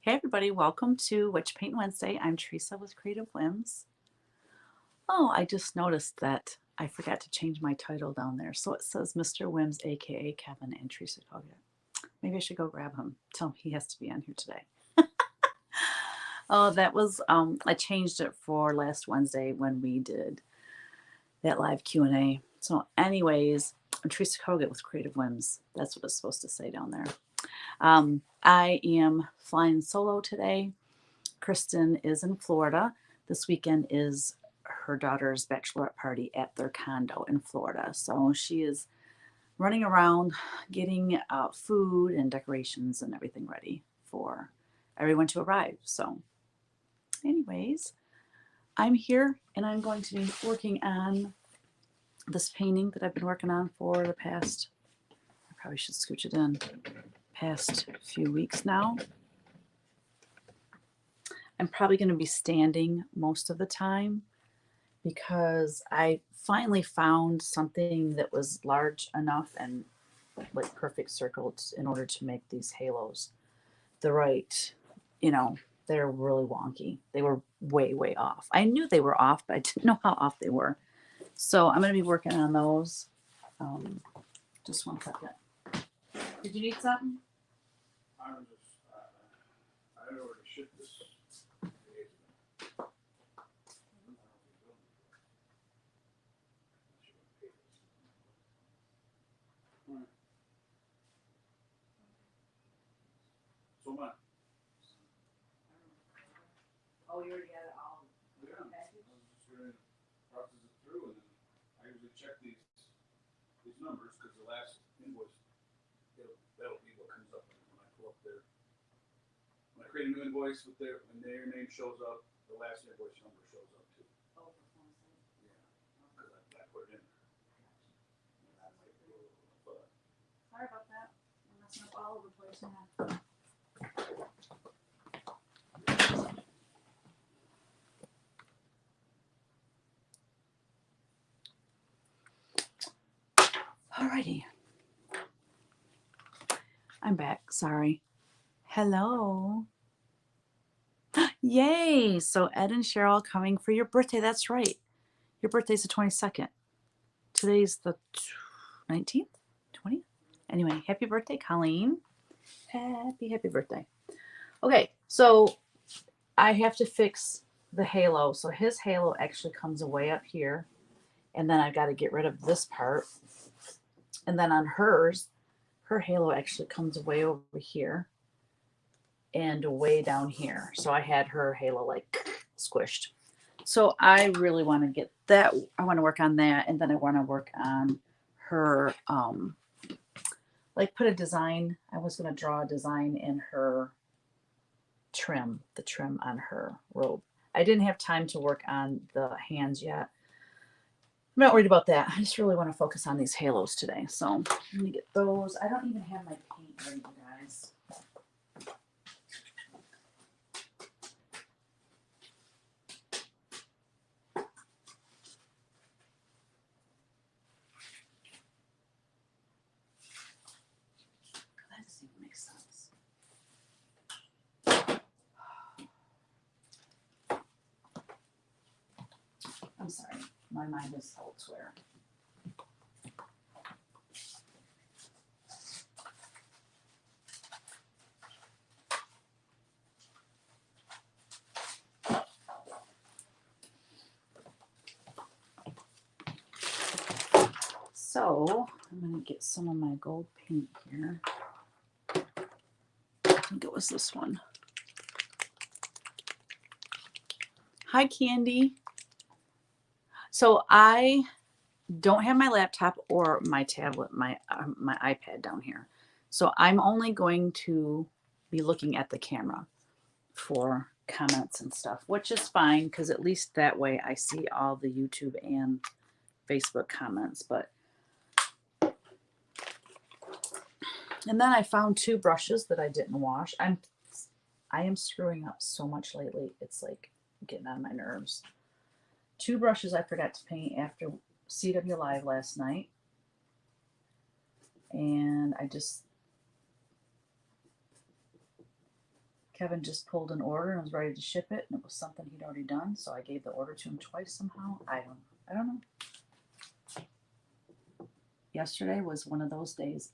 Hey everybody, welcome to Whatcha Paintin Wednesday. I'm Teresa with Creative Whims. Oh, I just noticed that I forgot to change my title down there. So it says Mr. Whims, aka Kevin and Teresa Koga. Maybe I should go grab him. Tell him he has to be on here today. Oh, that was I changed it for last Wednesday when we did that live Q&A. So anyways, I'm Teresa Koga with Creative Whims. That's what it's supposed to say down there. I am flying solo today. Kristen is in Florida. This weekend is her daughter's bachelorette party at their condo in Florida. So she is running around getting food and decorations and everything ready for everyone to arrive. So, anyways, I'm here and I'm going to be working on this painting that I've been working on for the past, I probably should scooch it in, past few weeks now. I'm probably going to be standing most of the time because I finally found something that was large enough and like perfect circles in order to make these halos the right, they're really wonky. They were way, way off. I knew they were off, but I didn't know how off they were. So I'm going to be working on those. Just one second. Did you need something? I'm just, I already shipped this. So much. Oh, you already got it all. Yeah, I was just going to process it through, and then I usually check these numbers because the last invoice, that'll be what comes up when I pull up their. When I create a new invoice with when their name shows up, the last invoice number shows up too. Oh, Yeah, because I put it in there. And I might be a little, but sorry about that. I'm messing up all over the place now. Alrighty. I'm back. Sorry. Hello. Yay! So Ed and Cheryl coming for your birthday. That's right. Your birthday's the 22nd. Today's the 19th? 20th? Anyway, happy birthday, Colleen. Happy birthday. Okay, so I have to fix the halo. So his halo actually comes way up here. And then I've got to get rid of this part. And then on hers, her halo actually comes way over here and way down here. So I had her halo like squished. So I really want to get that. I want to work on that. And then I want to work on her, like put a design. I was going to draw a design in her trim, the trim on her robe. I didn't have time to work on the hands yet. I'm not worried about that. I just really want to focus on these halos today. So I'm going to get those. I don't even have my paint ready, you guys. That doesn't even make sense. I'm sorry. My mind is elsewhere. So I'm going to get some of my gold paint here. I think it was this one. Hi, Candy. So I don't have my laptop or my tablet, my iPad down here. So I'm only going to be looking at the camera for comments and stuff, which is fine because at least that way I see all the YouTube and Facebook comments. And then I found two brushes that I didn't wash. I am screwing up so much lately. It's like getting on my nerves. Two brushes I forgot to paint after CW Live last night. And I just Kevin just pulled an order and was ready to ship it, and it was something he'd already done, so I gave the order to him twice somehow. I don't know. Yesterday was one of those days.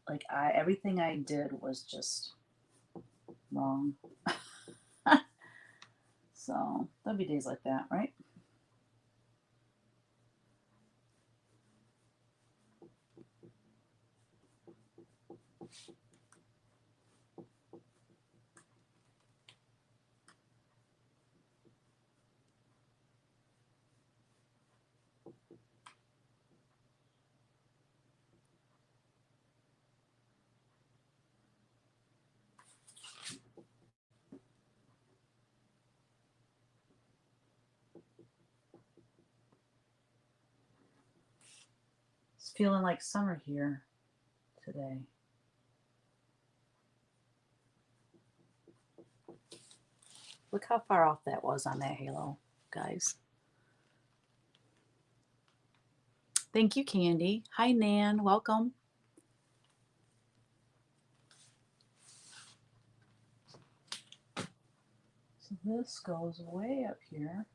Like everything I did was just wrong. So there'll be days like that, right? It's feeling like summer here today. Look how far off that was on that halo, guys. Thank you, Candy. Hi, Nan. Welcome. So this goes way up here.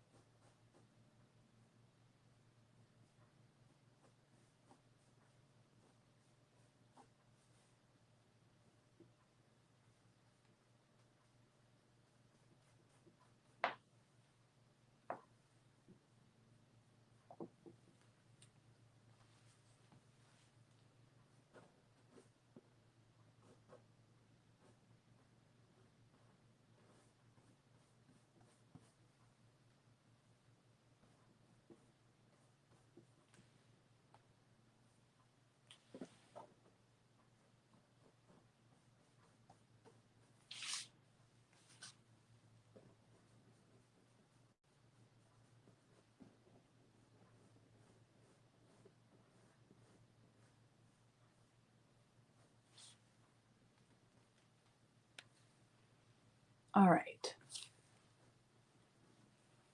All right.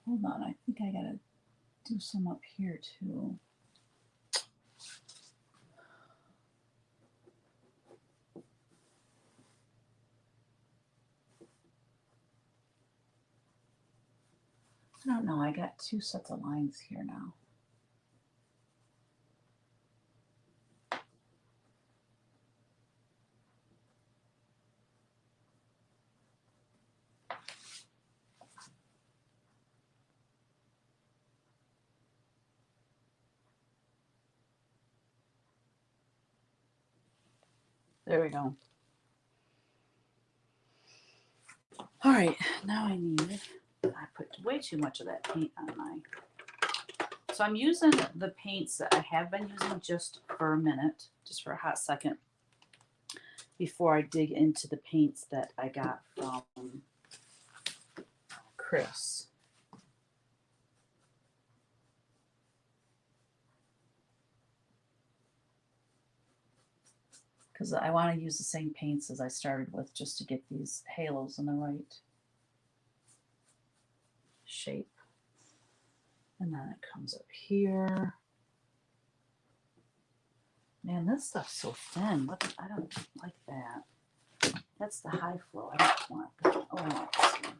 Hold on. I think I gotta do some up here too. I don't know. I got two sets of lines here now. There we go. All right, now I put way too much of that paint on my, so I'm using the paints that I have been using just for a minute, just for a hot second, before I dig into the paints that I got from Chris. Because I want to use the same paints as I started with just to get these halos in the right shape. And then it comes up here. Man, this stuff's so thin. I don't like that. That's the high flow. I don't want that. Oh, I want this one.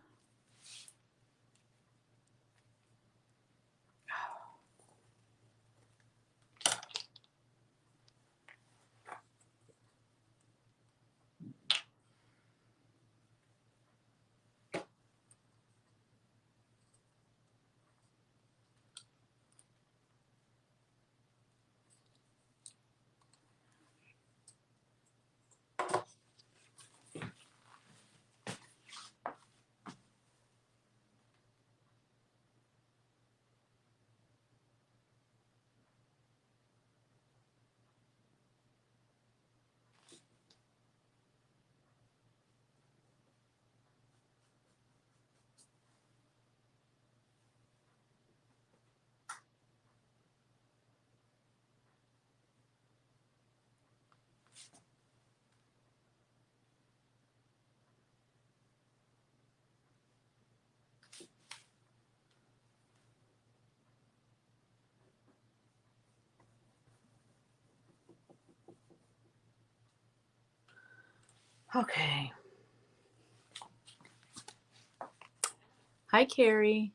Okay. Hi, Carrie.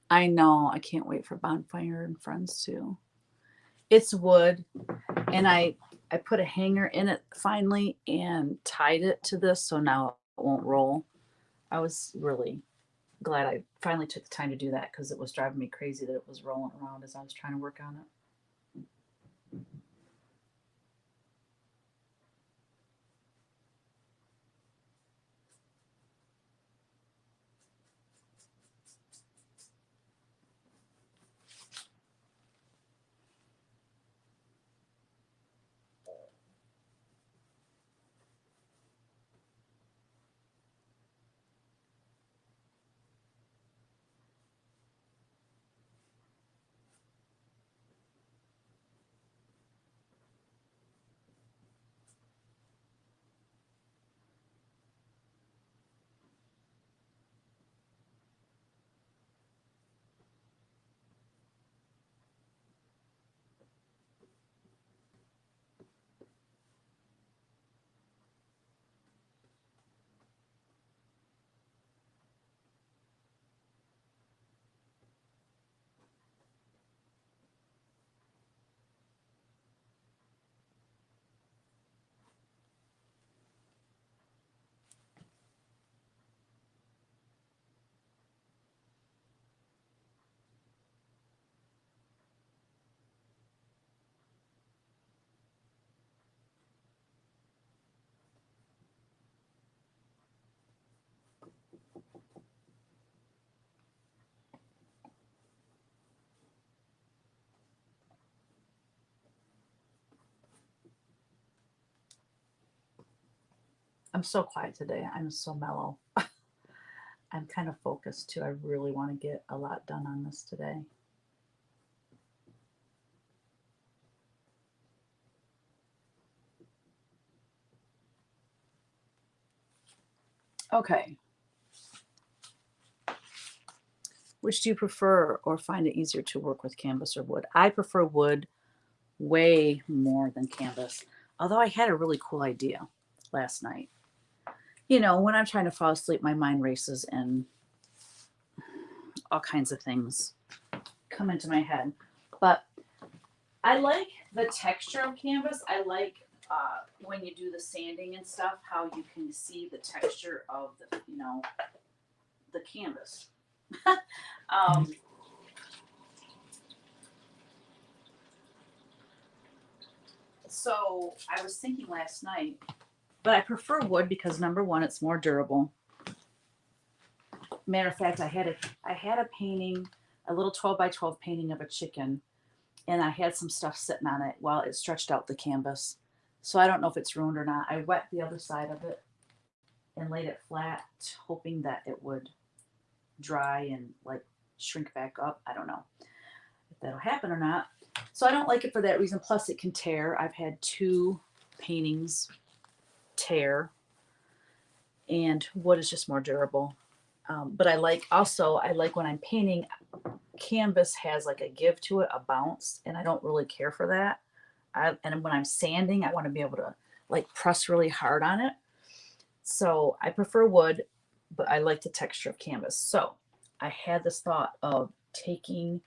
I know. I can't wait for Bonfire and Friends too. It's wood, and I put a hanger in it finally and tied it to this so now it won't roll. I was really glad I finally took the time to do that because it was driving me crazy that it was rolling around as I was trying to work on it. I'm so quiet today. I'm so mellow. I'm kind of focused too. I really want to get a lot done on this today. Okay. Which do you prefer or find it easier to work with, canvas or wood? I prefer wood way more than canvas. Although I had a really cool idea last night. You know, when I'm trying to fall asleep, my mind races and all kinds of things come into my head. But I like the texture of canvas. I like when you do the sanding and stuff, how you can see the texture of the canvas. um, so I was thinking last night, but I prefer wood because number one, it's more durable. Matter of fact, I had a painting, a little 12 by 12 painting of a chicken, and I had some stuff sitting on it while it stretched out the canvas. So I don't know if it's ruined or not. I wet the other side of it and laid it flat, hoping that it would dry and like shrink back up. I don't know if that'll happen or not. So I don't like it for that reason. Plus, it can tear. I've had two paintings tear, and wood is just more durable. But I like when I'm painting, canvas has like a give to it, a bounce, and I don't really care for that. And when I'm sanding, I want to be able to like press really hard on it. So I prefer wood, but I like the texture of canvas. So I had this thought of taking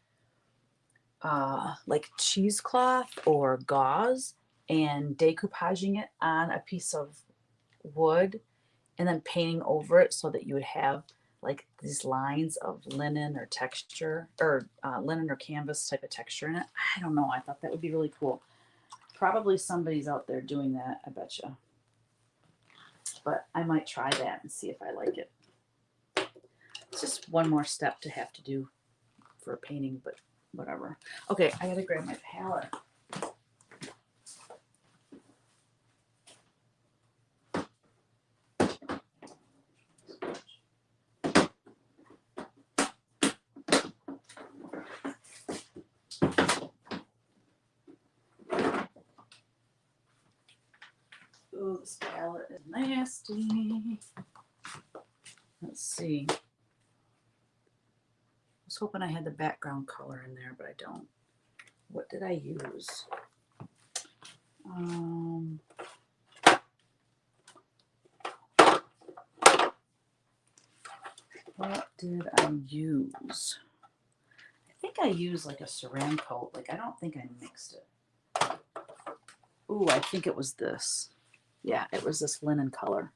like cheesecloth or gauze and decoupaging it on a piece of wood and then painting over it so that you would have like these lines of linen or texture or linen or canvas type of texture in it. I don't know. I thought that would be really cool. Probably somebody's out there doing that, I bet you. But I might try that and see if I like it. It's just one more step to have to do for a painting, but whatever. Okay, I gotta grab my palette. Oh, this palette is nasty. Let's see. I was hoping I had the background color in there, but I don't. What did I use? What did I use? I think I used like a saran coat. Like, I don't think I mixed it. Ooh, I think it was this. Yeah, it was this linen color.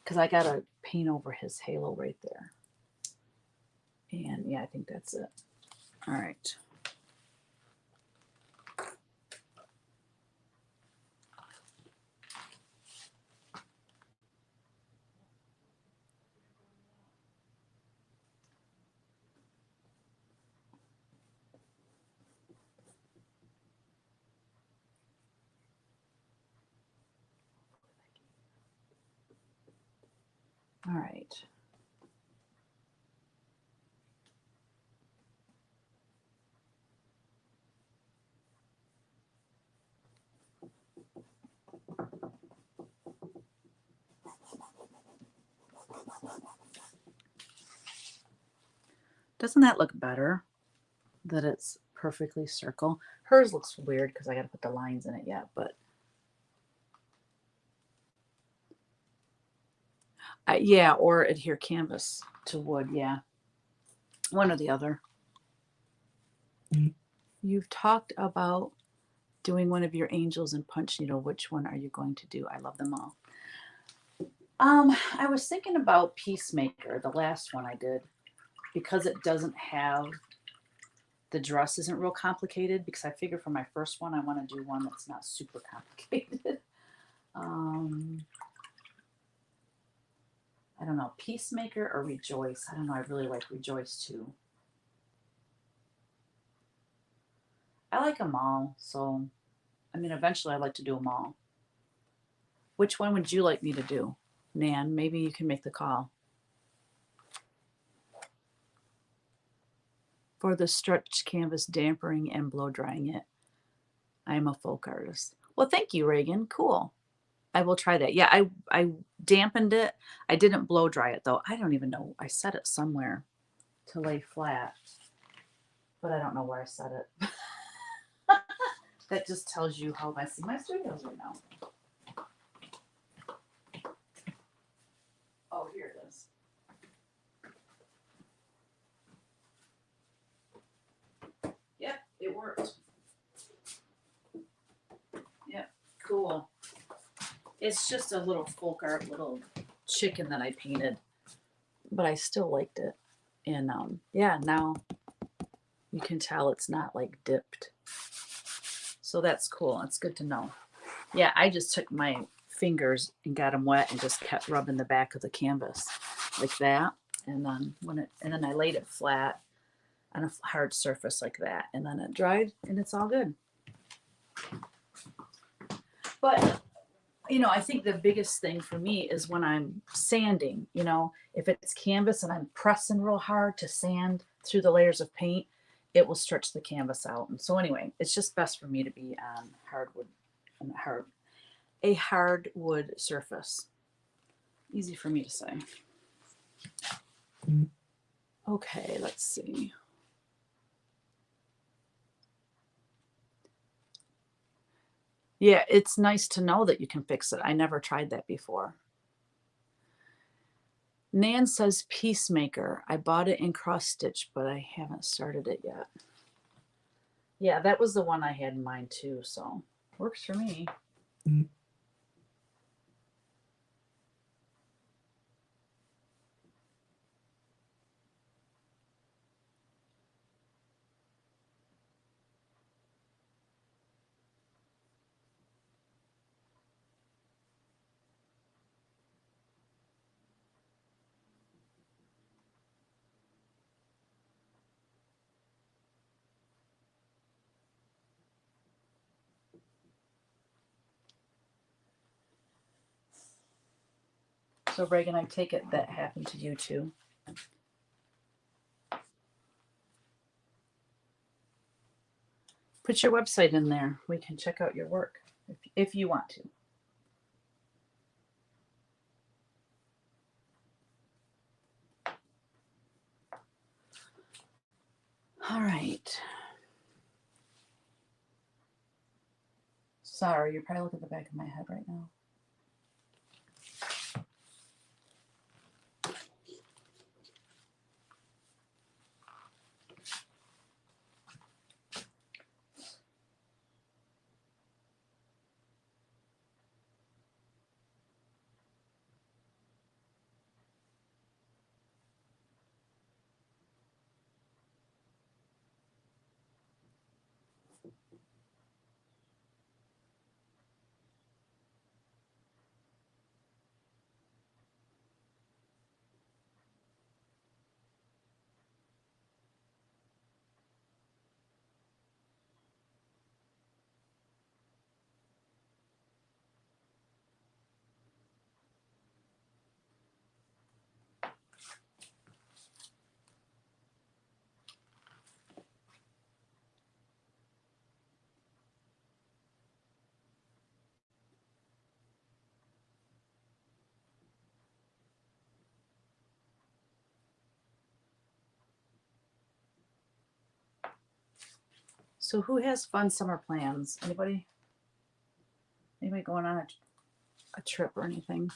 Because I got to paint over his halo right there. And yeah, I think that's it. All right. All right. Doesn't that look better? That it's perfectly circle. Hers looks weird because I got to put the lines in it yet, but yeah, or adhere canvas to wood. Yeah, one or the other. You've talked about doing one of your angels and punch needle. Which one are you going to do? I love them all. I was thinking about Peacemaker, the last one I did, because it doesn't have the dress isn't real complicated, because I figure for my first one I want to do one that's not super complicated. I don't know, Peacemaker or Rejoice. I don't know, I really like Rejoice too. I like them all, so I mean, eventually I'd like to do them all. Which one would you like me to do? Nan, maybe you can make the call. For the stretched canvas dampering and blow drying it. I am a folk artist. Well, thank you, Reagan. Cool. I will try that. Yeah, I dampened it. I didn't blow dry it though. I don't even know. I set it somewhere to lay flat, but I don't know where I set it. That just tells you how messy my studio is right now. Oh, here it is. Yep, it worked. Yep, cool. It's just a little folk art little chicken that I painted, but I still liked it. And yeah, now you can tell it's not like dipped. So that's cool. It's good to know. Yeah, I just took my fingers and got them wet and just kept rubbing the back of the canvas like that. And then I laid it flat on a hard surface like that. And then it dried and it's all good. But I think the biggest thing for me is when I'm sanding, if it's canvas and I'm pressing real hard to sand through the layers of paint, it will stretch the canvas out. And so anyway, it's just best for me to be on a hardwood surface. Easy for me to say. Okay, let's see. Yeah, it's nice to know that you can fix it. I never tried that before. Nan says Peacemaker. I bought it in cross stitch, but I haven't started it yet. Yeah, that was the one I had in mind too, so works for me. So Reagan, I take it that happened to you too. Put your website in there. We can check out your work if you want to. All right. Sorry, you're probably looking at the back of my head right now. So who has fun summer plans? Anybody? Anybody going on a trip or anything?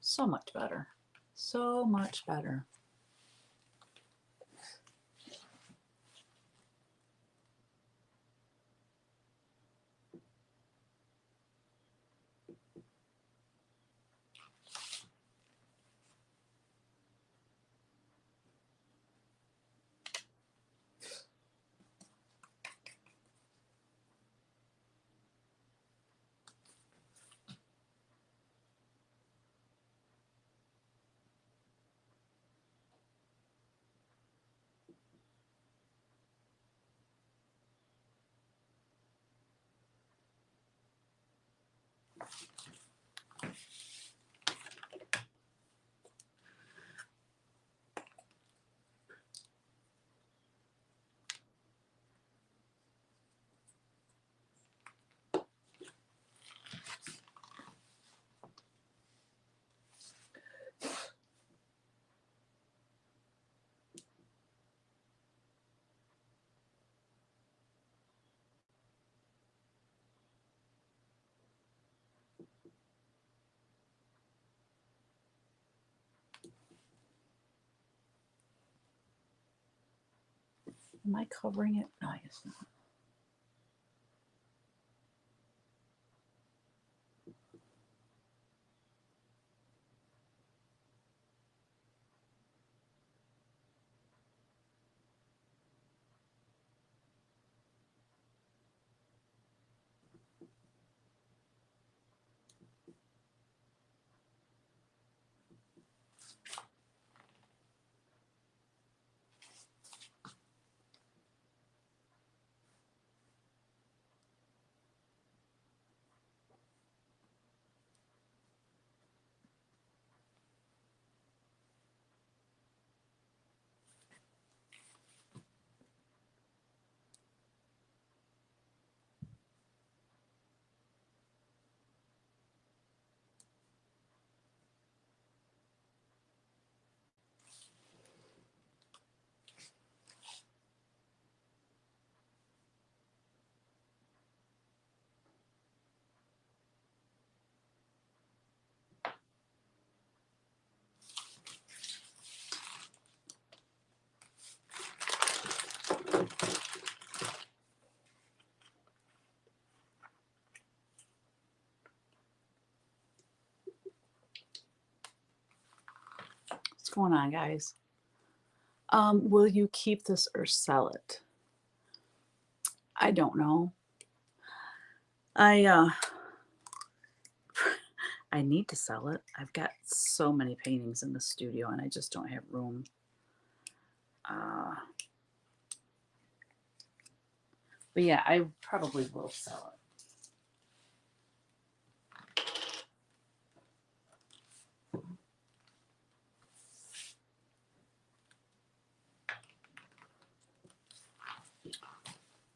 So much better. So much better. Am I covering it? No, I guess not. What's going on, guys? Will you keep this or sell it? I don't know. I I need to sell it. I've got so many paintings in the studio and I just don't have room. But yeah, I probably will sell it.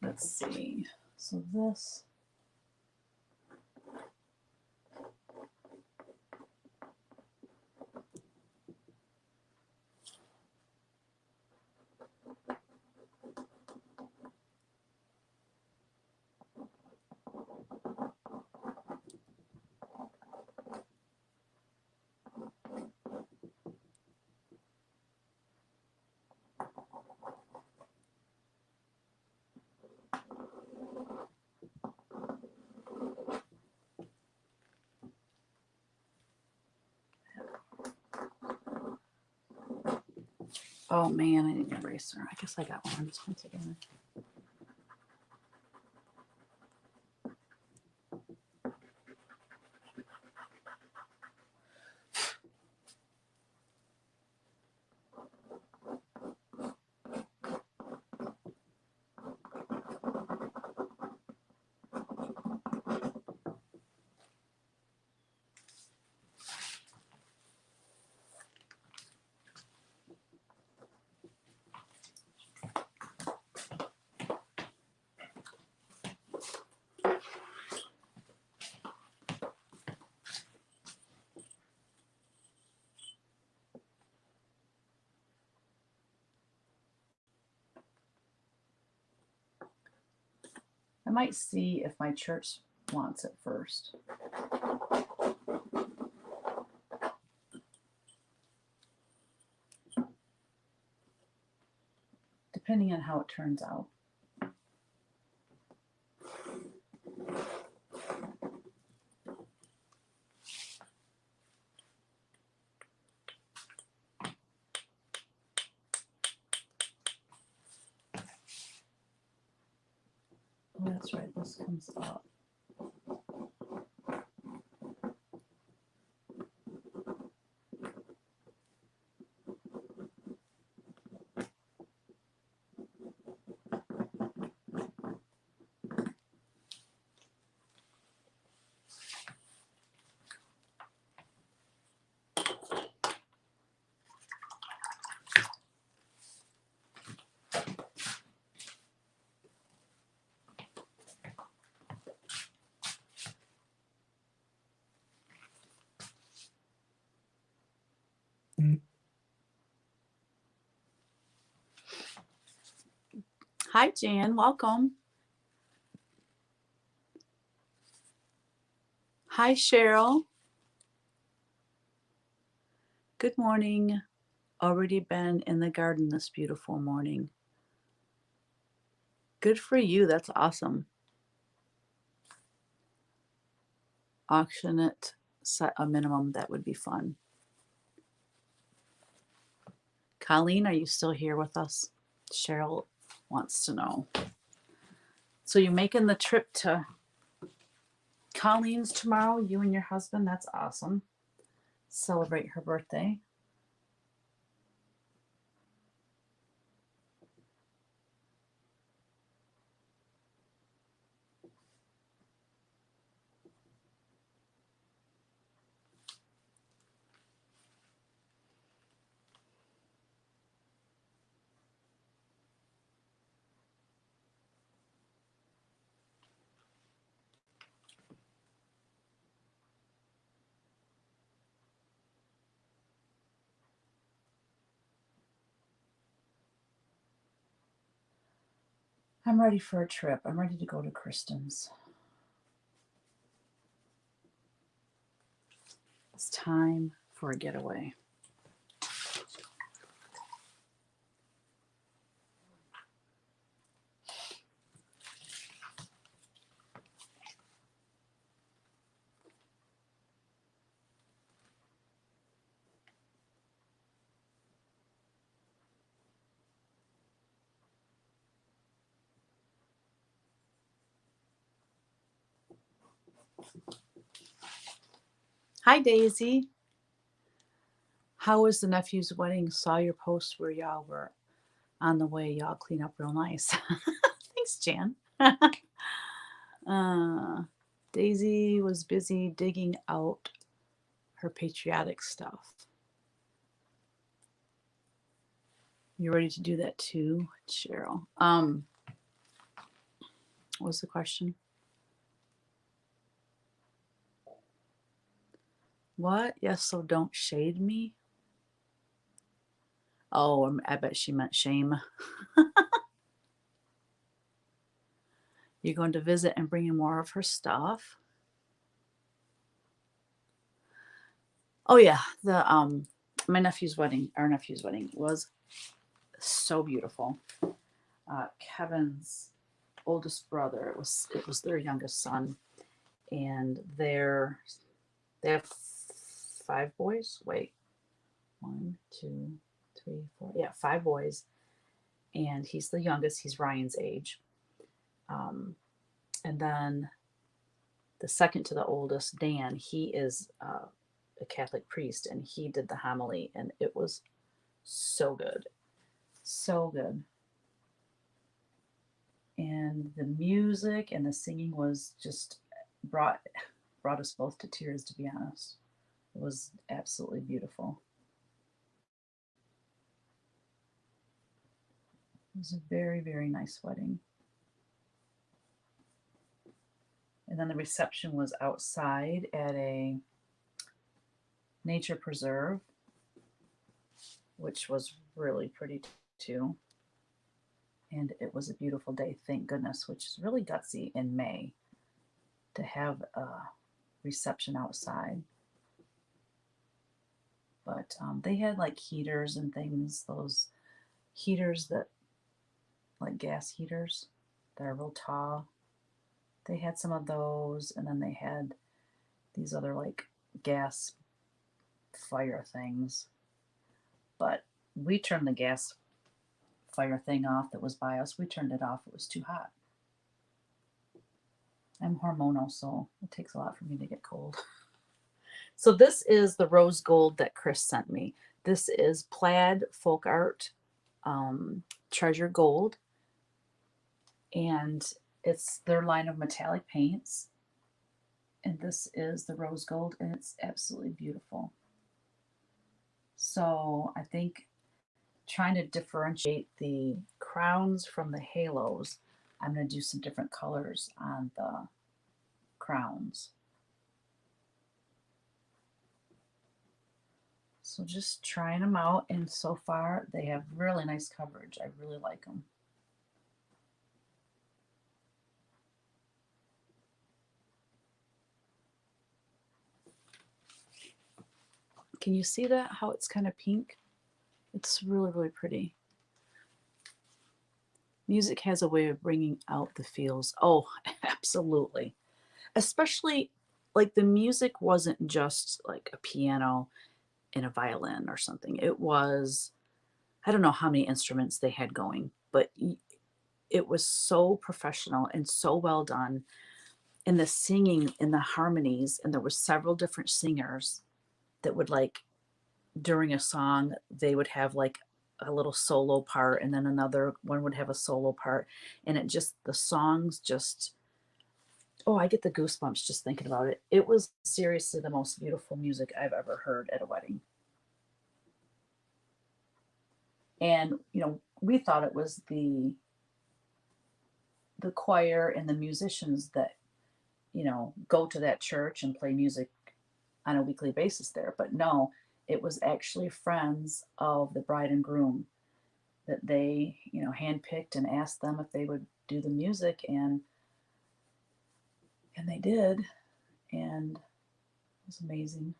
Let's see. So this. Oh man, I need an eraser. I guess I got one. Let's put it together. I might see if my church wants it first. Depending on how it turns out. Oh, that's right, this comes up. Hi, Jan. Welcome. Hi, Cheryl. Good morning. Already been in the garden this beautiful morning. Good for you. That's awesome. Auction it, set a minimum. That would be fun. Colleen, are you still here with us? Cheryl wants to know. So you're making the trip to Colleen's tomorrow, you and your husband? That's awesome. Celebrate her birthday. I'm ready for a trip. I'm ready to go to Kristen's. It's time for a getaway. Hi, Daisy. How was the nephew's wedding? Saw your post where y'all were on the way. Y'all clean up real nice. Thanks, Jan. Daisy was busy digging out her patriotic stuff. You ready to do that too, Cheryl? What's the question? What? Yes, so don't shade me. Oh, I bet she meant shame. You're going to visit and bring in more of her stuff. Oh yeah, the my nephew's wedding, our nephew's wedding was so beautiful. Kevin's oldest brother, it was their youngest son, and they have 5 boys. Wait, 1, 2, 3, 4. Yeah, 5 boys, and he's the youngest. He's Ryan's age. And then the second to the oldest, Dan, he is a Catholic priest, and he did the homily, and it was so good, so good. And the music and the singing was just brought us both to tears, to be honest. It was absolutely beautiful. It was a very, very nice wedding. And then the reception was outside at a nature preserve, which was really pretty too. And it was a beautiful day, thank goodness, which is really gutsy in May to have a reception outside. But they had like heaters and things, those heaters that, like gas heaters that are real tall. They had some of those, and then they had these other like gas fire things. But we turned the gas fire thing off that was by us. We turned it off, it was too hot. I'm hormonal, so it takes a lot for me to get cold. So this is the rose gold that Chris sent me. This is plaid folk art treasure gold, and it's their line of metallic paints. And this is the rose gold, and it's absolutely beautiful. So I think trying to differentiate the crowns from the halos, I'm going to do some different colors on the crowns. So just trying them out, and so far they have really nice coverage. I really like them. Can you see that, how it's kind of pink? It's really, really pretty. Music has a way of bringing out the feels. Oh, absolutely. Especially like the music wasn't just like a piano and a violin or something. It was, I don't know how many instruments they had going, but it was so professional and so well done. And the singing and the harmonies, and there were several different singers that would like during a song they would have like a little solo part, and then another one would have a solo part, and it just, the songs just, oh, I get the goosebumps just thinking about it. It was seriously the most beautiful music I've ever heard at a wedding. And we thought it was the choir and the musicians that go to that church and play music on a weekly basis there, but no, it was actually friends of the bride and groom that they handpicked and asked them if they would do the music, and they did, and it was amazing.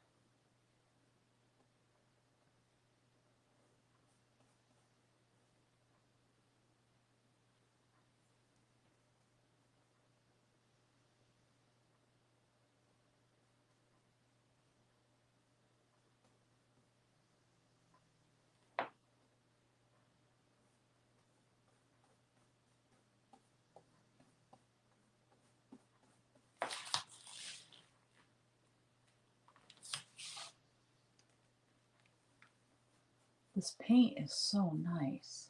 This paint is so nice.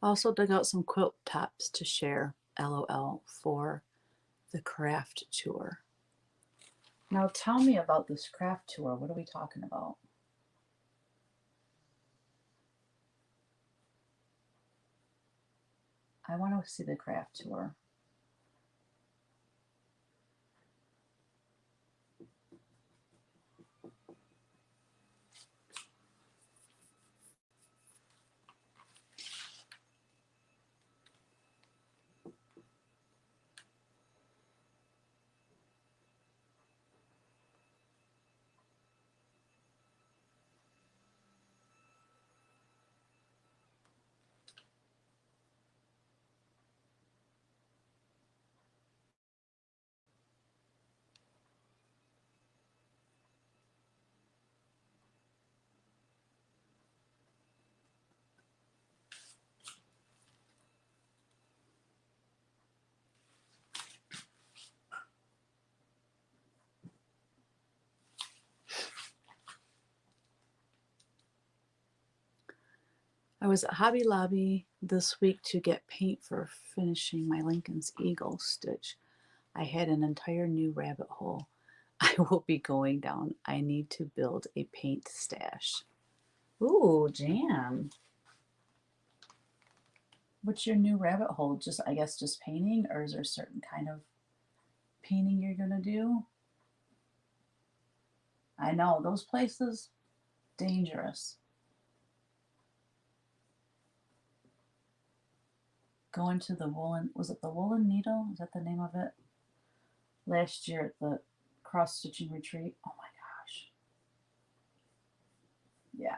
Also dug out some quilt tops to share, LOL, for the craft tour. Now tell me about this craft tour. What are we talking about? I want to see the craft tour. I was at Hobby Lobby this week to get paint for finishing my Lincoln's Eagle stitch. I had an entire new rabbit hole I will be going down. I need to build a paint stash. Ooh, jam. What's your new rabbit hole? Just, I guess, just painting, or is there a certain kind of painting you're gonna do? I know, those places, dangerous. Going to the woolen, was it the Woolen Needle? Is that the name of it? Last year at the cross stitching retreat. Oh my gosh. Yeah.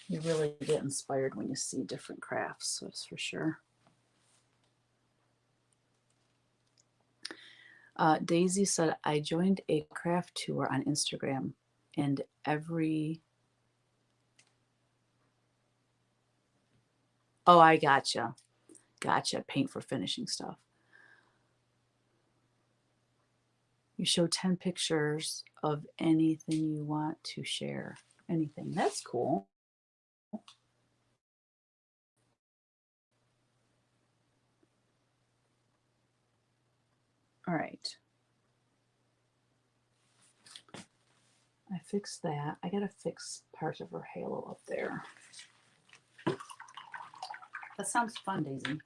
You really get inspired when you see different crafts, that's for sure. Daisy said, I joined a craft tour on Instagram and oh, I gotcha. Gotcha. Paint for finishing stuff. You show 10 pictures of anything you want to share. Anything. That's cool. All right. I fixed that. I gotta fix part of her halo up there. That sounds fun, Daisy.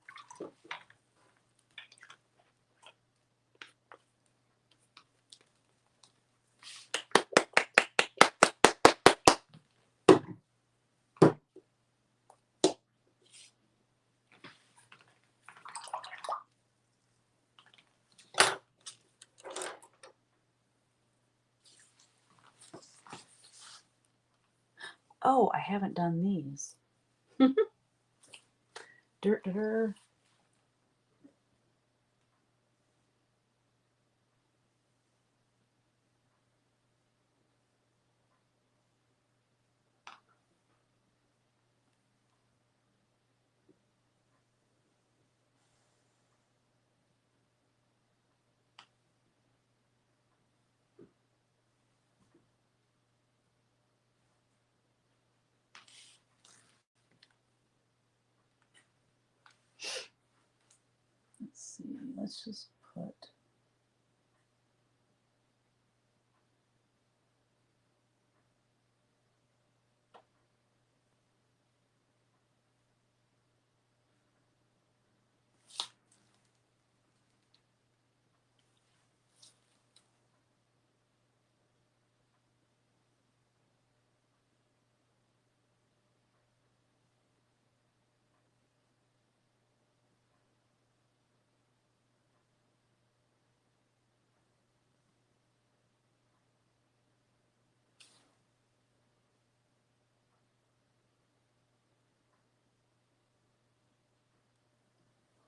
Oh, I haven't done these. Dirt, dirt. Let's see. Let's just put.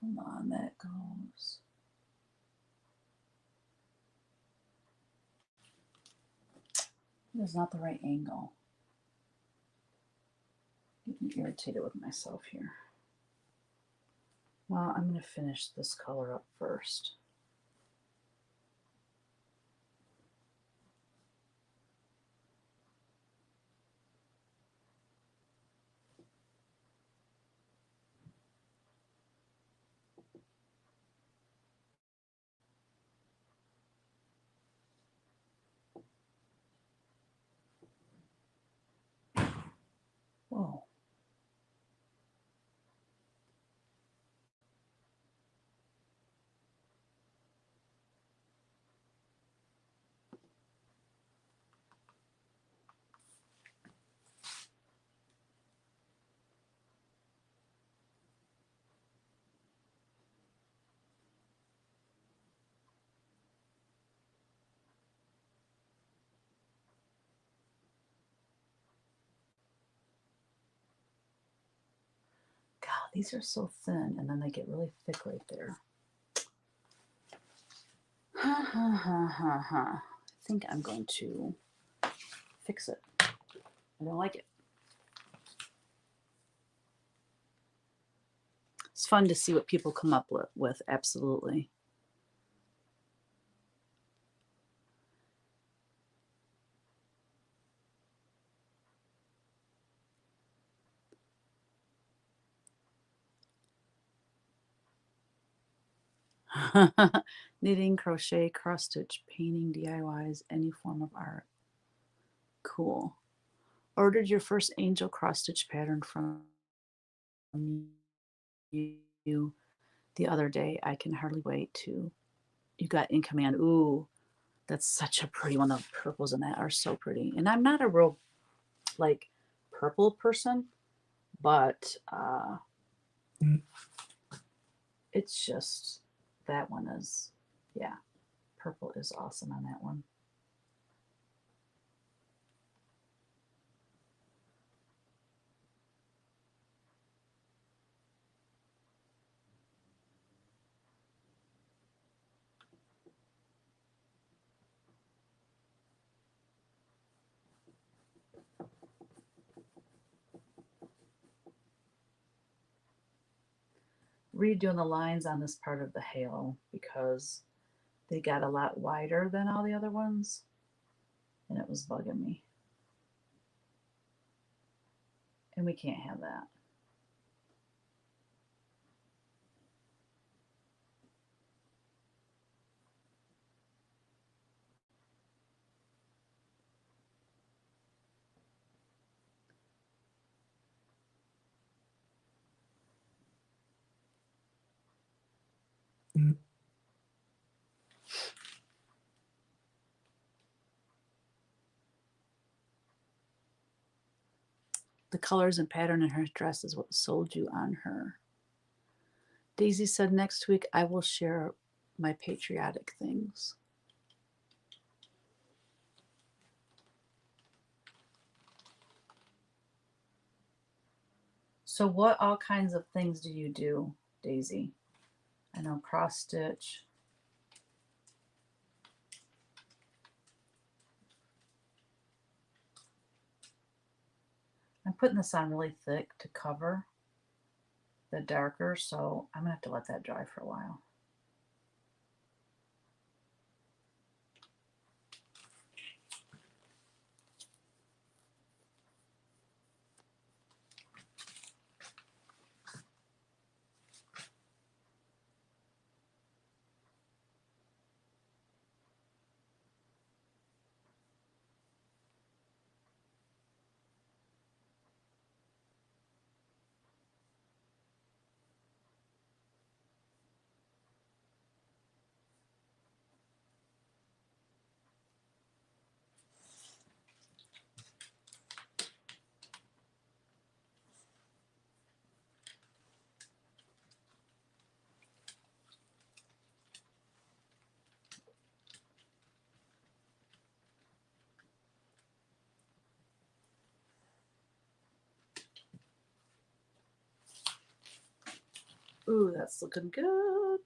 Hold on, that goes. That's not the right angle. Getting irritated with myself here. Well, I'm going to finish this color up first. Whoa. God, these are so thin, and then they get really thick right there. Ha ha ha ha ha. I think I'm going to fix it. I don't like it. It's fun to see what people come up with, absolutely. Knitting, crochet, cross stitch, painting, DIYs, any form of art. Cool. Ordered your first angel cross stitch pattern from you the other day. I can hardly wait to. You got in command. Ooh, that's such a pretty one. The purples in that are so pretty. And I'm not a real like purple person, but it's just that one is, yeah, purple is awesome on that one. Redoing the lines on this part of the halo because they got a lot wider than all the other ones and it was bugging me. And we can't have that. The colors and pattern in her dress is what sold you on her. Daisy said next week I will share my patriotic things. So what all kinds of things do you do, Daisy? I know cross stitch. I'm putting this on really thick to cover the darker, so I'm gonna have to let that dry for a while. Ooh, that's looking good.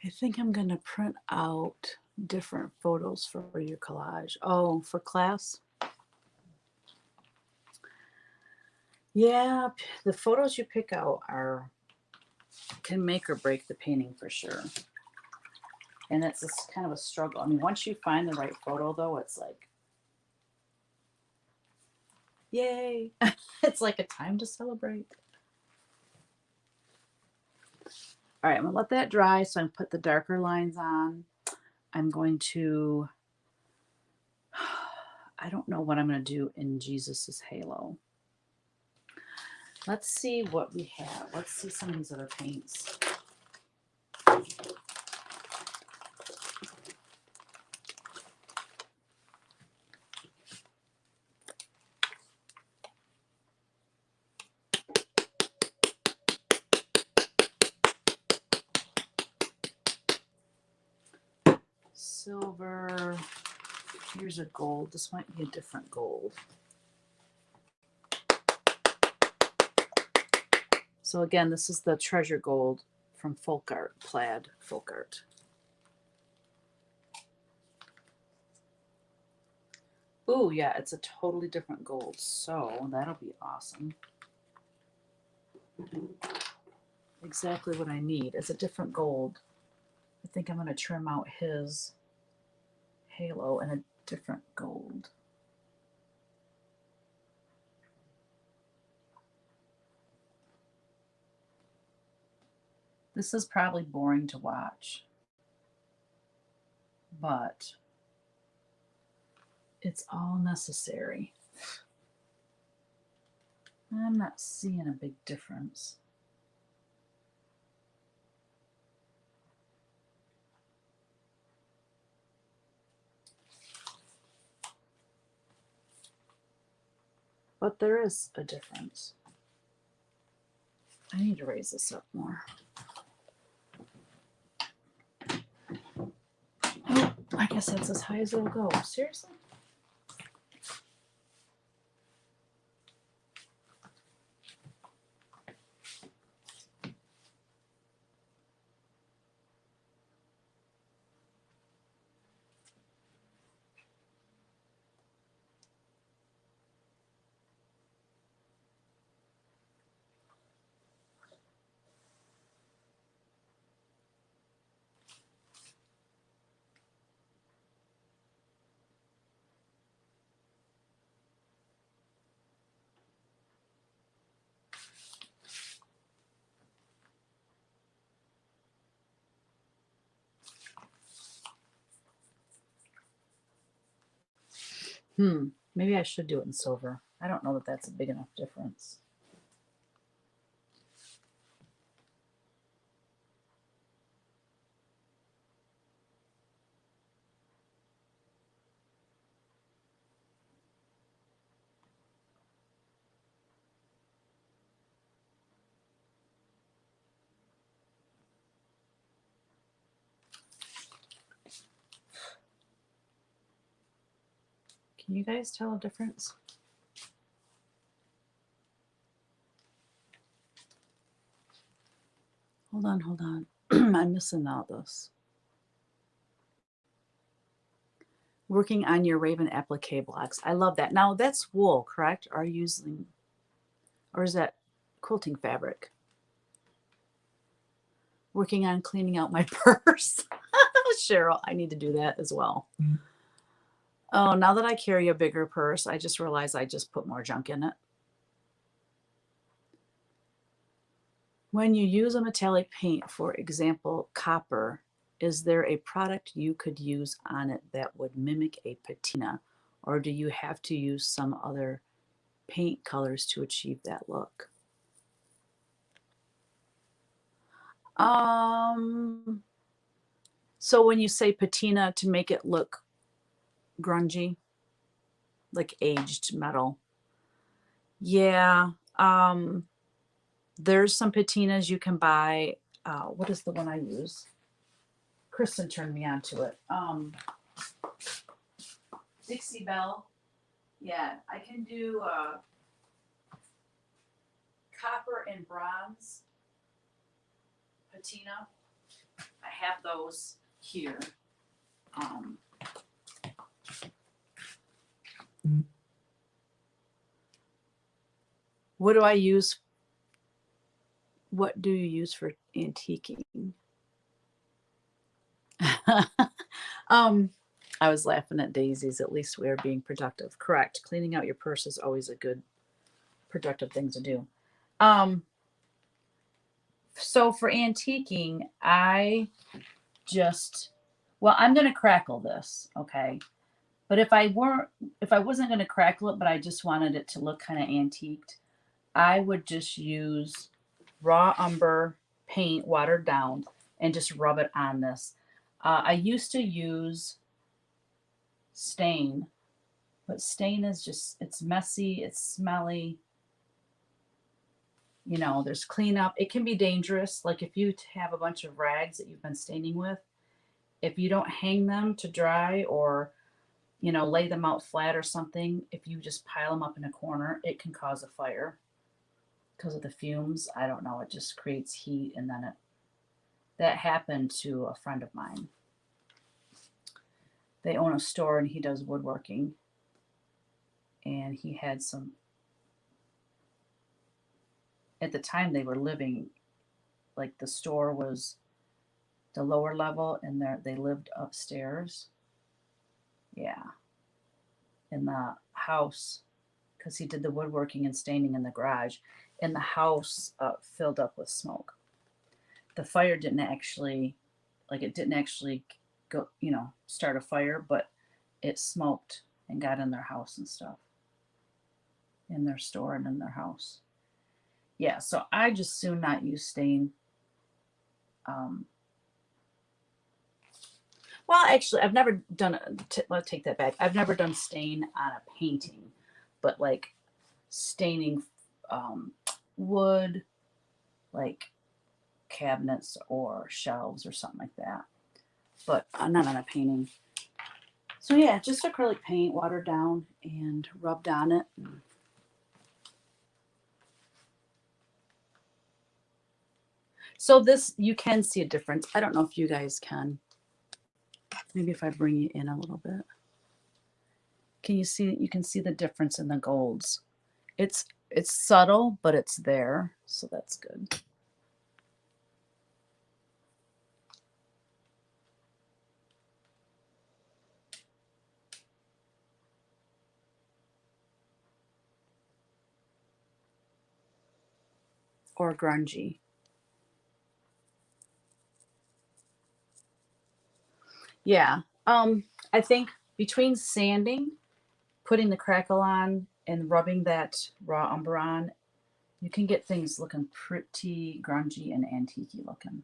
I think I'm going to print out different photos for your collage. Oh, for class? Yeah, the photos you pick out can make or break the painting for sure. And it's kind of a struggle. I mean, once you find the right photo, though, it's like, yay! It's like a time to celebrate. All right, I'm gonna let that dry so I can put the darker lines on. I'm going to, I don't know what I'm gonna do in Jesus's halo. Let's see what we have. Let's see some of these other paints. here's a gold. This might be a different gold. So again, this is the treasure gold from Folk Art, Plaid Folk Art. Ooh, yeah, it's a totally different gold. So that'll be awesome. Exactly what I need. It's a different gold. I think I'm going to trim out his halo in a different gold. This is probably boring to watch, but it's all necessary. I'm not seeing a big difference. But there is a difference. I need to raise this up more. Oh, I guess that's as high as it'll go. Seriously? Maybe I should do it in silver. I don't know that that's a big enough difference. Can you guys tell a difference? Hold on. I'm missing out this. Working on your Raven applique blocks. I love that. Now that's wool, correct? Or is that quilting fabric? Working on cleaning out my purse. Cheryl, I need to do that as well. Oh, now that I carry a bigger purse, I just realized I just put more junk in it. When you use a metallic paint, for example, copper, is there a product you could use on it that would mimic a patina? Or do you have to use some other paint colors to achieve that look? So when you say patina to make it look grungy, like aged metal, yeah. There's some patinas you can buy. What is the one I use? Kristen turned me on to it. Dixie Belle. Yeah, I can do copper and bronze patina. I have those here. What do I use? What do you use for antiquing? I was laughing at daisies. At least we are being productive. Correct. Cleaning out your purse is always a good productive thing to do. So for antiquing, I'm going to crackle this, okay? But if I wasn't going to crackle it, but I just wanted it to look kind of antiqued, I would just use raw umber paint, watered down, and just rub it on this. I used to use stain, but stain is just, it's messy, it's smelly. You know, there's cleanup. It can be dangerous. Like if you have a bunch of rags that you've been staining with, if you don't hang them to dry or, you know, lay them out flat or something, if you just pile them up in a corner, it can cause a fire because of the fumes. I don't know. It just creates heat. And then that happened to a friend of mine. They own a store and he does woodworking. And he had some, at the time they were living, like the store was the lower level and they lived upstairs. Yeah. In the house, because he did the woodworking and staining in the garage, and the house filled up with smoke. The fire didn't actually, like, it didn't actually go, you know, start a fire, but it smoked and got in their house and stuff, in their store and in their house. Yeah, so I just soon not use stain. Well, actually, I've never done. Let's take that back. I've never done stain on a painting, but like staining wood, like cabinets or shelves or something like that. But not on a painting. So yeah, just acrylic paint, watered down and rubbed on it. So this, you can see a difference. I don't know if you guys can. Maybe if I bring you in a little bit. Can you see, you can see the difference in the golds. It's subtle, but it's there. So that's good. Or grungy. Yeah. I think between sanding, putting the crackle on, and rubbing that raw umber on, you can get things looking pretty grungy and antique looking.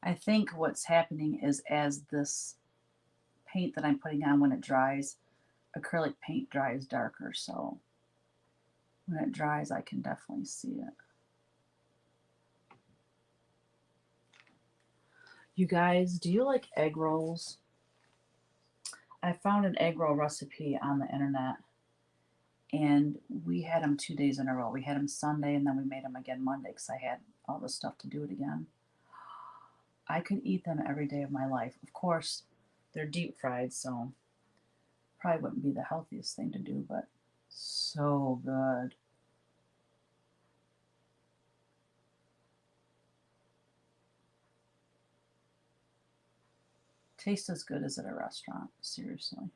I think what's happening is as this paint that I'm putting on, when it dries, acrylic paint dries darker. So when it dries, I can definitely see it. You guys, do you like egg rolls? I found an egg roll recipe on the internet and we had them 2 days in a row. We had them Sunday and then we made them again Monday because I had all the stuff to do it again. I could eat them every day of my life. Of course, they're deep fried, so probably wouldn't be the healthiest thing to do, but so good. Tastes as good as at a restaurant, seriously.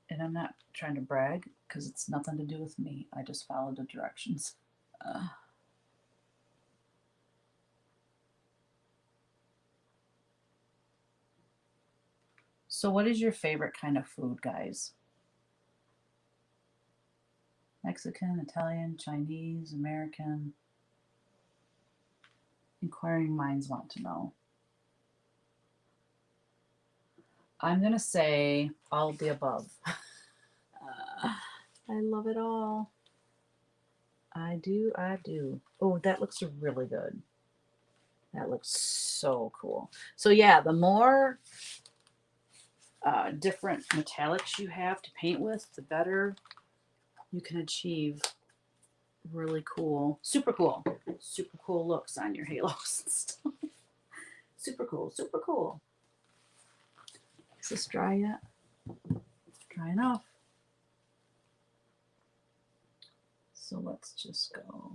And I'm not trying to brag because it's nothing to do with me. I just followed the directions. So, what is your favorite kind of food, guys? Mexican, Italian, Chinese, American? Inquiring minds want to know. I'm going to say all of the above. I love it all. I do. I do. Oh, that looks really good. That looks so cool. So, yeah, the more different metallics you have to paint with, the better you can achieve really cool, super cool looks on your halos and stuff. Super cool, super cool. Is this dry yet? Dry enough. So let's just go.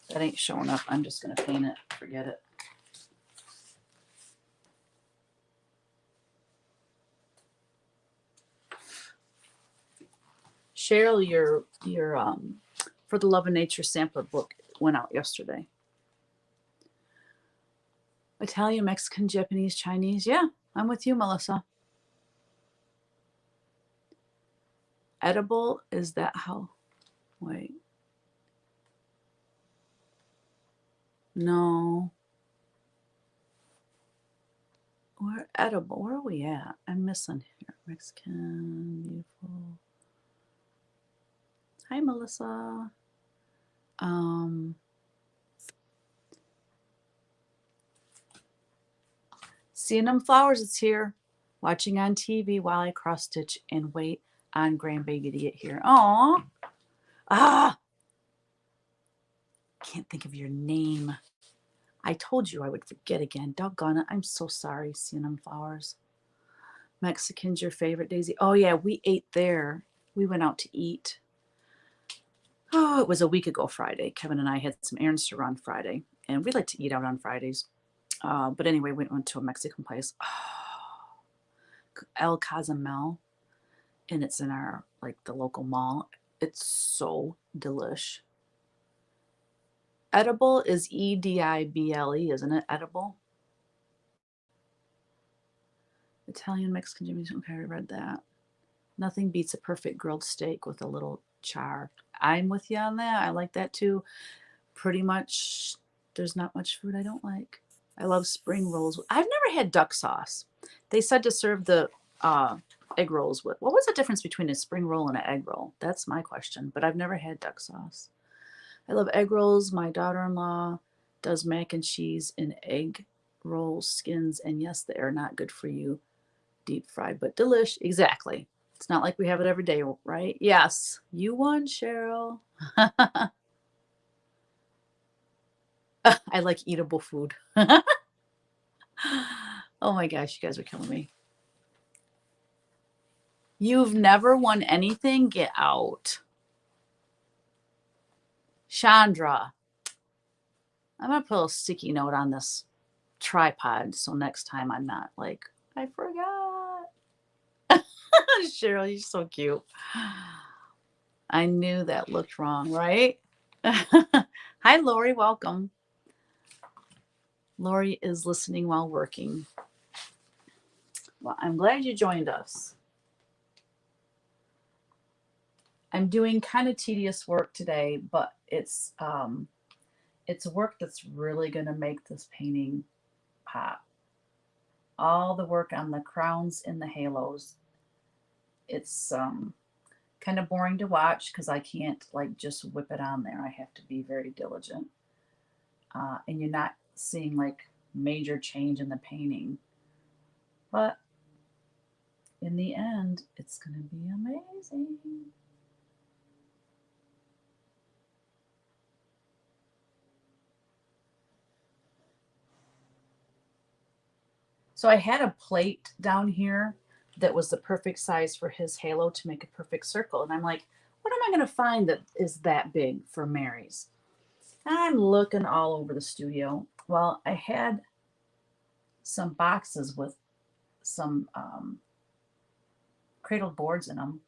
That ain't showing up. I'm just going to paint it. Forget it. Cheryl, your For the Love of Nature sampler book went out yesterday. Italian, Mexican, Japanese, Chinese. Yeah, I'm with you, Melissa. Edible, is that how? Wait. No. We're edible. Where are we at? I'm missing here. Mexican, beautiful. Hi, Melissa. Seeing them flowers, it's here. Watching on TV while I cross stitch and wait on grandbaby to get here. Aw. Ah. Can't think of your name. I told you I would forget again. Doggone it. I'm so sorry, seeing them flowers. Mexican's your favorite, Daisy? Oh, yeah, we ate there. We went out to eat. Oh, it was a week ago Friday. Kevin and I had some errands to run Friday, and we like to eat out on Fridays. But anyway, we went to a Mexican place. Oh, El Cozumel, and it's in our, like, the local mall. It's so delish. Edible is Edible, isn't it? Edible? Italian Mexican Jimmy. Okay, I read that. Nothing beats a perfect grilled steak with a little char. I'm with you on that. I like that too. Pretty much, there's not much food I don't like. I love spring rolls. I've never had duck sauce. They said to serve the egg rolls with. What was the difference between a spring roll and an egg roll? That's my question. But I've never had duck sauce. I love egg rolls. My daughter-in-law does mac and cheese in egg roll skins, and yes, they are not good for you, deep fried, but delish. Exactly. It's not like we have it every day, right? Yes, you won, Cheryl. I like eatable food. Oh my gosh, you guys are killing me. You've never won anything? Get out. Chandra, I'm going to put a sticky note on this tripod so next time I'm not like, I forgot. Cheryl, you're so cute. I knew that looked wrong, right? Hi, Lori. Welcome. Lori is listening while working. Well, I'm glad you joined us. I'm doing kind of tedious work today, but it's work that's really going to make this painting pop. All the work on the crowns and the halos. It's kind of boring to watch because I can't like just whip it on there. I have to be very diligent. And you're not seeing like major change in the painting. But in the end, it's going to be amazing. So I had a plate down here that was the perfect size for his halo to make a perfect circle. And I'm like, what am I going to find that is that big for Mary's? And I'm looking all over the studio. Well, I had some boxes with some cradled boards in them.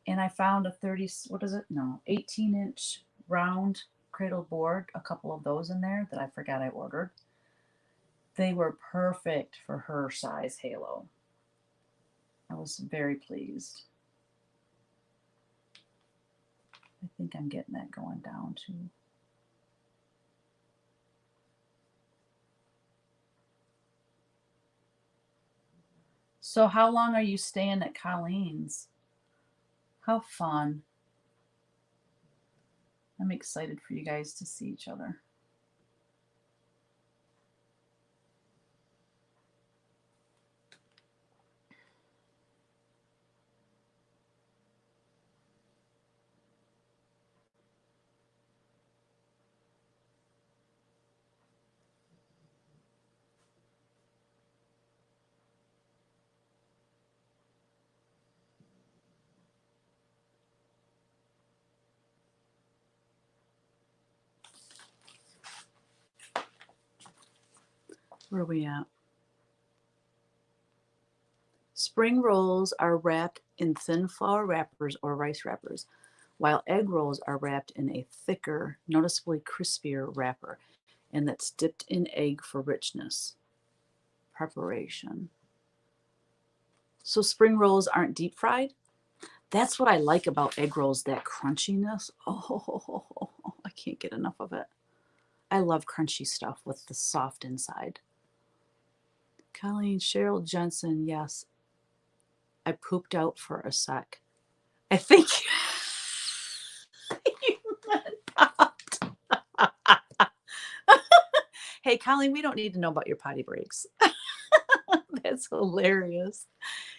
And I found a 30, what is it? No, 18-inch round cradled board, a couple of those in there that I forgot I ordered. They were perfect for her size halo. I was very pleased. I think I'm getting that going down too. So how long are you staying at Colleen's? How fun. I'm excited for you guys to see each other. Where are we at? Spring rolls are wrapped in thin flour wrappers or rice wrappers, while egg rolls are wrapped in a thicker, noticeably crispier wrapper, and that's dipped in egg for richness. Preparation. So spring rolls aren't deep fried? That's what I like about egg rolls, that crunchiness. Oh, I can't get enough of it. I love crunchy stuff with the soft inside. Colleen, Cheryl Jensen, yes. I pooped out for a sec. I think you meant not. Hey, Colleen, we don't need to know about your potty breaks. That's hilarious.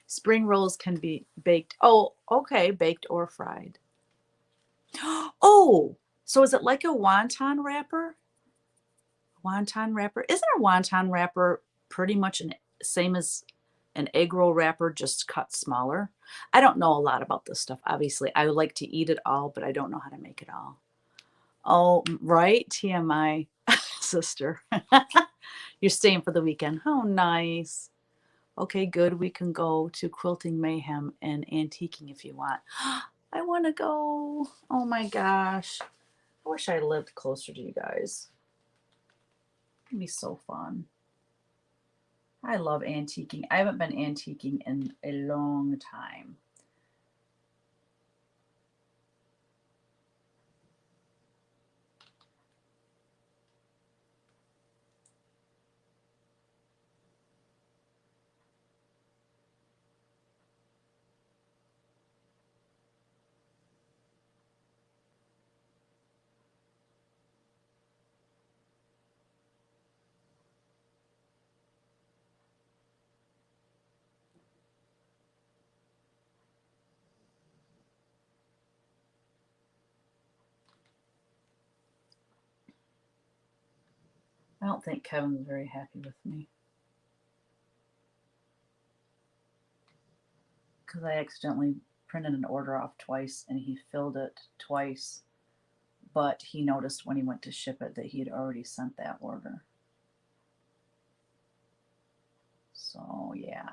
Spring rolls can be baked. Oh, okay, baked or fried. Oh, so is it like a wonton wrapper? Wonton wrapper? Isn't a wonton wrapper pretty much the same as an egg roll wrapper, just cut smaller? I don't know a lot about this stuff. Obviously, I would like to eat it all, but I don't know how to make it all. Oh, right, TMI, sister. You're staying for the weekend. How nice. Okay, good. We can go to Quilting Mayhem and Antiquing if you want. I want to go. Oh my gosh. I wish I lived closer to you guys. It'd be so fun. I love antiquing. I haven't been antiquing in a long time. I don't think Kevin's very happy with me. Because I accidentally printed an order off twice and he filled it twice. But he noticed when he went to ship it that he had already sent that order. So, yeah.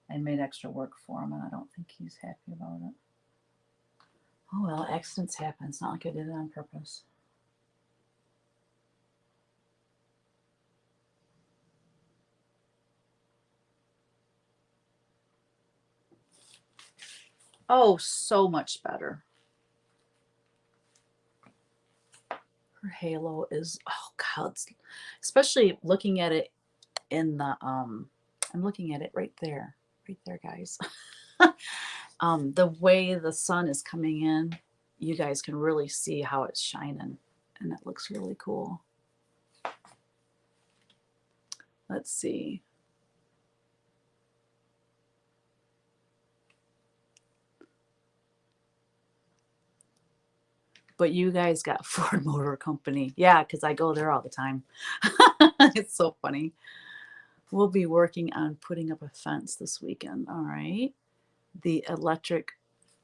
I made extra work for him and I don't think he's happy about it. Oh well, accidents happen. It's not like I did it on purpose. Oh, so much better. Her halo is, oh God, especially looking at it in the, I'm looking at it right there, guys. The way the sun is coming in, you guys can really see how it's shining and it looks really cool. Let's see. But you guys got Ford Motor Company. Yeah, because I go there all the time. It's so funny. We'll be working on putting up a fence this weekend. All right. The electric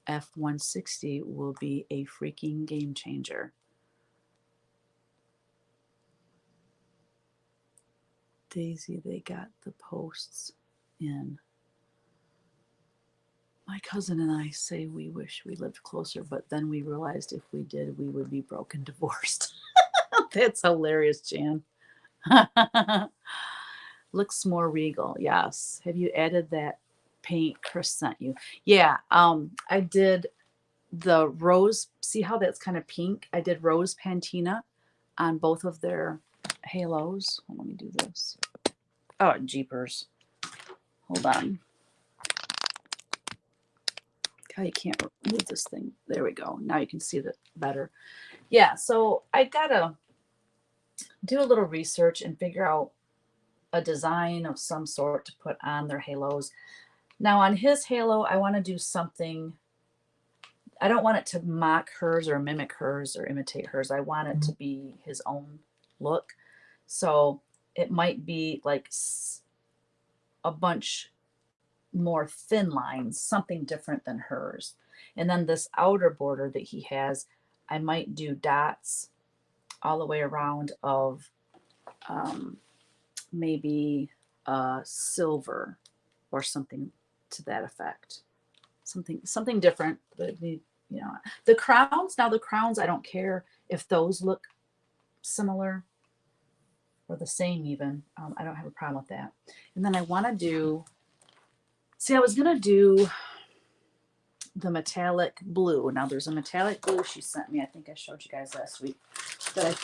F-160 will be a freaking game changer. Daisy, they got the posts in. My cousin and I say we wish we lived closer, but then we realized if we did, we would be broke and divorced. That's hilarious, Jan. Looks more regal. Yes. Have you added that paint Chris sent you? Yeah. I did the rose. See how that's kind of pink? I did rose patina on both of their halos. Let me do this. Oh, jeepers. Hold on. God, you can't move this thing. There we go. Now you can see that better. Yeah, so I gotta do a little research and figure out a design of some sort to put on their halos. Now on his halo, I want to do something. I don't want it to mock hers or mimic hers or imitate hers. I want it to be his own look. So it might be like a bunch more thin lines, something different than hers. And then this outer border that he has, I might do dots all the way around of maybe silver or something to that effect. Something different. But you know, the crowns. Now the crowns, I don't care if those look similar or the same even. I don't have a problem with that. And then I want to do. See, I was gonna do the metallic blue. Now there's a metallic blue she sent me. I think I showed you guys last week that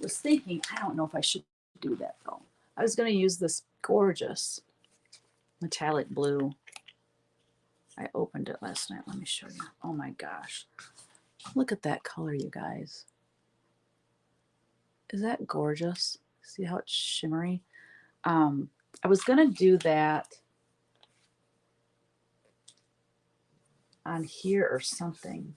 was thinking, I don't know if I should do that though. I was going to use this gorgeous metallic blue. I opened it last night. Let me show you. Oh my gosh. Look at that color, you guys. Is that gorgeous? See how it's shimmery? I was going to do that on here or something.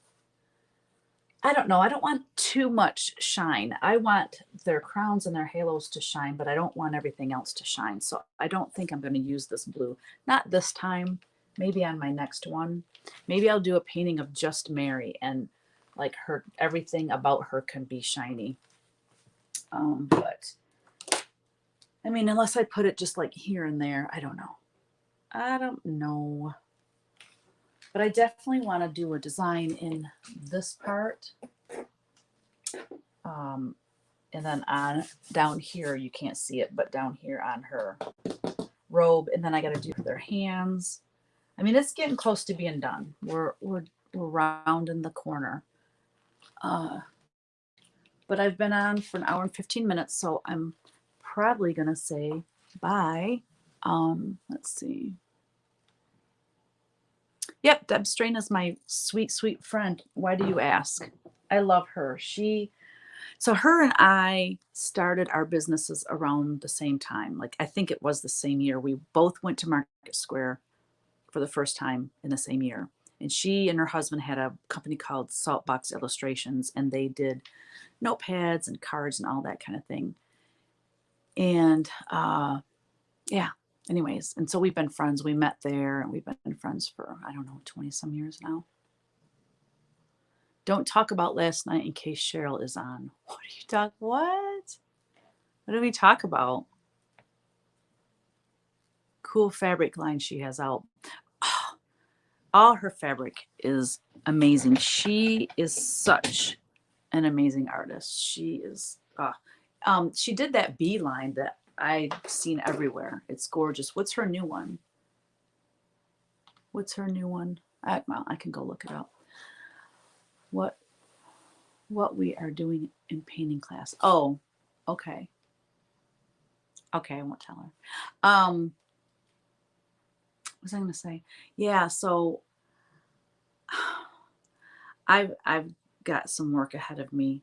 I don't know. I don't want too much shine. I want their crowns and their halos to shine, but I don't want everything else to shine. So I don't think I'm going to use this blue. Not this time. Maybe on my next one. Maybe I'll do a painting of just Mary and like her, everything about her can be shiny. But I mean, unless I put it just like here and there, I don't know. I don't know. But I definitely want to do a design in this part. And then on down here, you can't see it, but down here on her robe. And then I got to do their hands. I mean, it's getting close to being done. We're rounding the corner. But I've been on for an hour and 15 minutes, so I'm probably going to say bye. Let's see. Yep, Deb Strain is my sweet, sweet friend. Why do you ask? I love her. So her and I started our businesses around the same time. Like, I think it was the same year. We both went to Market Square for the first time in the same year. And she and her husband had a company called Saltbox Illustrations, and they did notepads and cards and all that kind of thing. And yeah, anyways, and so we've been friends. We met there and we've been friends for, I don't know, 20 some years now. Don't talk about last night in case Cheryl is on. What do you talk? What? What do we talk about? Cool fabric line she has out. Oh, all her fabric is amazing. She is such an amazing artist. She is. She did that bee line that I've seen everywhere. It's gorgeous. What's her new one? What's her new one? Well, I can go look it up. What we are doing in painting class. Oh, okay. Okay, I won't tell her. What was I going to say? Yeah, so I've got some work ahead of me.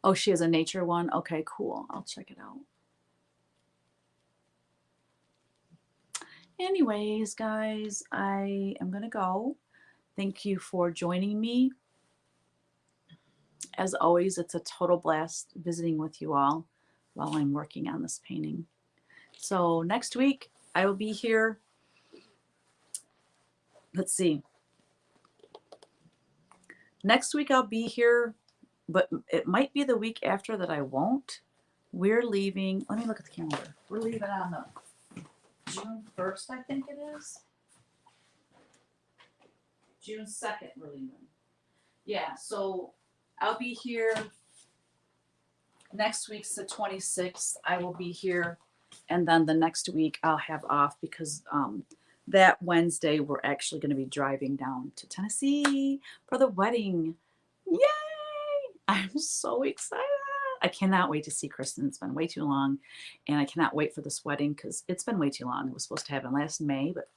Oh, she has a nature one. Okay, cool. I'll check it out. Anyways, guys, I am going to go. Thank you for joining me. As always, it's a total blast visiting with you all while I'm working on this painting. So next week, I will be here. Let's see. Next week, I'll be here, but it might be the week after that I won't. We're leaving. Let me look at the calendar. We're leaving on the June 1st, I think it is. June 2nd, we're leaving. Yeah, so I'll be here. Next week's the 26th. I will be here. And then the next week I'll have off because that Wednesday we're actually going to be driving down to Tennessee for the wedding. Yay! I'm so excited. I cannot wait to see Kristen. It's been way too long. And I cannot wait for this wedding because it's been way too long. It was supposed to happen last May, but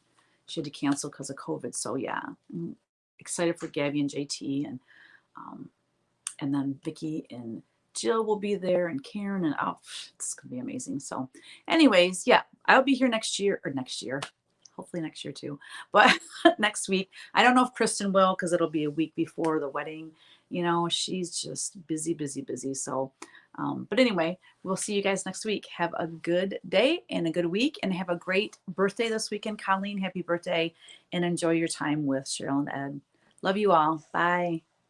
she had to cancel because of COVID. So yeah, I'm excited for Gabby and JT and then Vicky and Jill will be there and Karen and it's gonna be amazing. So anyways, yeah, I'll be here next year, hopefully next year too, but next week. I don't know if Kristen will because it'll be a week before the wedding. You know, she's just busy. So, but anyway, we'll see you guys next week. Have a good day and a good week and have a great birthday this weekend. Colleen, happy birthday and enjoy your time with Cheryl and Ed. Love you all. Bye.